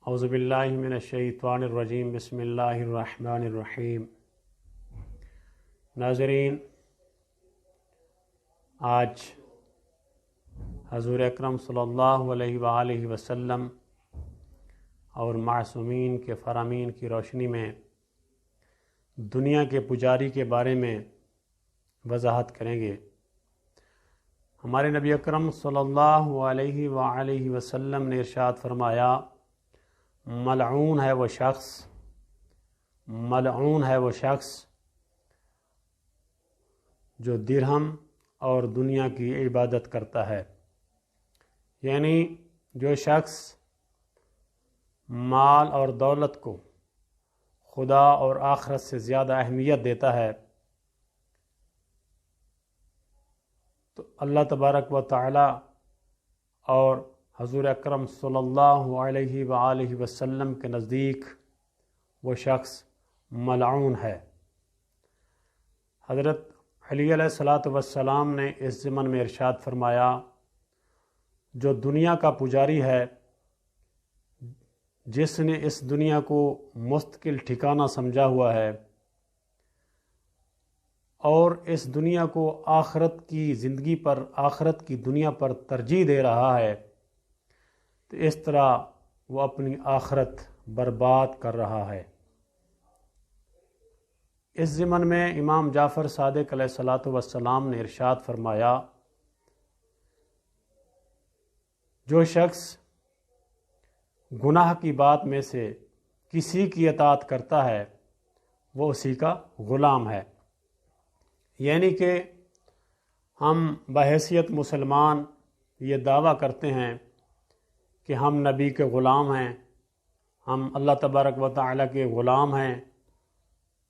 اعوذ باللہ من الشیطان الرجیم بسم اللہ الرحمن الرحیم۔ ناظرین، آج حضور اکرم صلی اللہ علیہ وآلہ وسلم اور معصومین کے فرامین کی روشنی میں دنیا کے پجاری کے بارے میں وضاحت کریں گے۔ ہمارے نبی اکرم صلی اللہ علیہ وآلہ وسلم نے ارشاد فرمایا، ملعون ہے وہ شخص جو درہم اور دنیا کی عبادت کرتا ہے، یعنی جو شخص مال اور دولت کو خدا اور آخرت سے زیادہ اہمیت دیتا ہے تو اللہ تبارک و تعالی اور حضور اکرم صلی اللہ علیہ وآلہ وسلم کے نزدیک وہ شخص ملعون ہے۔ حضرت علی علیہ السلام نے اس ضمن میں ارشاد فرمایا، جو دنیا کا پجاری ہے، جس نے اس دنیا کو مستقل ٹھکانہ سمجھا ہوا ہے اور اس دنیا کو آخرت کی زندگی پر، آخرت کی دنیا پر ترجیح دے رہا ہے، تو اس طرح وہ اپنی آخرت برباد کر رہا ہے۔ اس ضمن میں امام جعفر صادق علیہ السلام نے ارشاد فرمایا، جو شخص گناہ کی بات میں سے کسی کی اطاعت کرتا ہے وہ اسی کا غلام ہے۔ یعنی کہ ہم بحیثیت مسلمان یہ دعویٰ کرتے ہیں کہ ہم نبی کے غلام ہیں، ہم اللہ تبارک و تعالی کے غلام ہیں،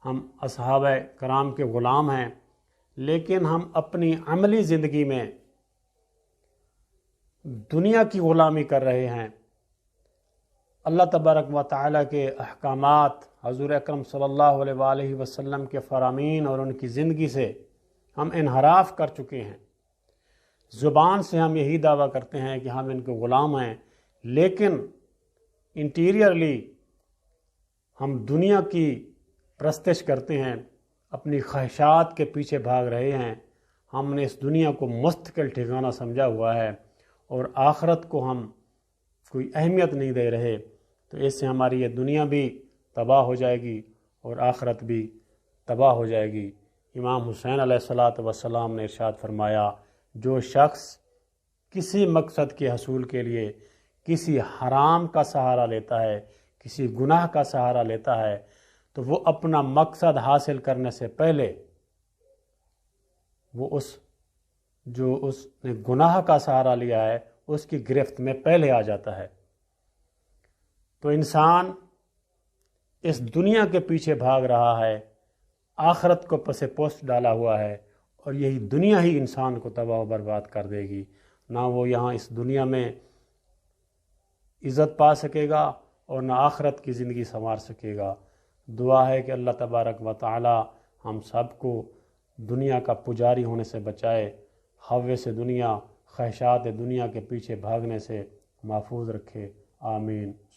ہم اصحابہ کرام کے غلام ہیں، لیکن ہم اپنی عملی زندگی میں دنیا کی غلامی کر رہے ہیں۔ اللہ تبارک و تعالی کے احکامات، حضور اکرم صلی اللہ علیہ وآلہ وسلم کے فرامین اور ان کی زندگی سے ہم انحراف کر چکے ہیں۔ زبان سے ہم یہی دعویٰ کرتے ہیں کہ ہم ان کے غلام ہیں، لیکن انٹیریرلی ہم دنیا کی پرستش کرتے ہیں، اپنی خواہشات کے پیچھے بھاگ رہے ہیں۔ ہم نے اس دنیا کو مستقل ٹھکانہ سمجھا ہوا ہے اور آخرت کو ہم کوئی اہمیت نہیں دے رہے، تو اس سے ہماری یہ دنیا بھی تباہ ہو جائے گی اور آخرت بھی تباہ ہو جائے گی۔ امام حسین علیہ السلام نے ارشاد فرمایا، جو شخص کسی مقصد کے حصول کے لیے کسی حرام کا سہارا لیتا ہے، کسی گناہ کا سہارا لیتا ہے، تو وہ اپنا مقصد حاصل کرنے سے پہلے وہ جو اس نے گناہ کا سہارا لیا ہے اس کی گرفت میں پہلے آ جاتا ہے۔ تو انسان اس دنیا کے پیچھے بھاگ رہا ہے، آخرت کو پس پوست ڈالا ہوا ہے، اور یہی دنیا ہی انسان کو تباہ و برباد کر دے گی۔ نہ وہ یہاں اس دنیا میں عزت پا سکے گا اور نہ آخرت کی زندگی سنوار سکے گا۔ دعا ہے کہ اللہ تبارک و تعالی ہم سب کو دنیا کا پجاری ہونے سے بچائے، ہوّس دنیا، خواہشات دنیا کے پیچھے بھاگنے سے محفوظ رکھے۔ آمین۔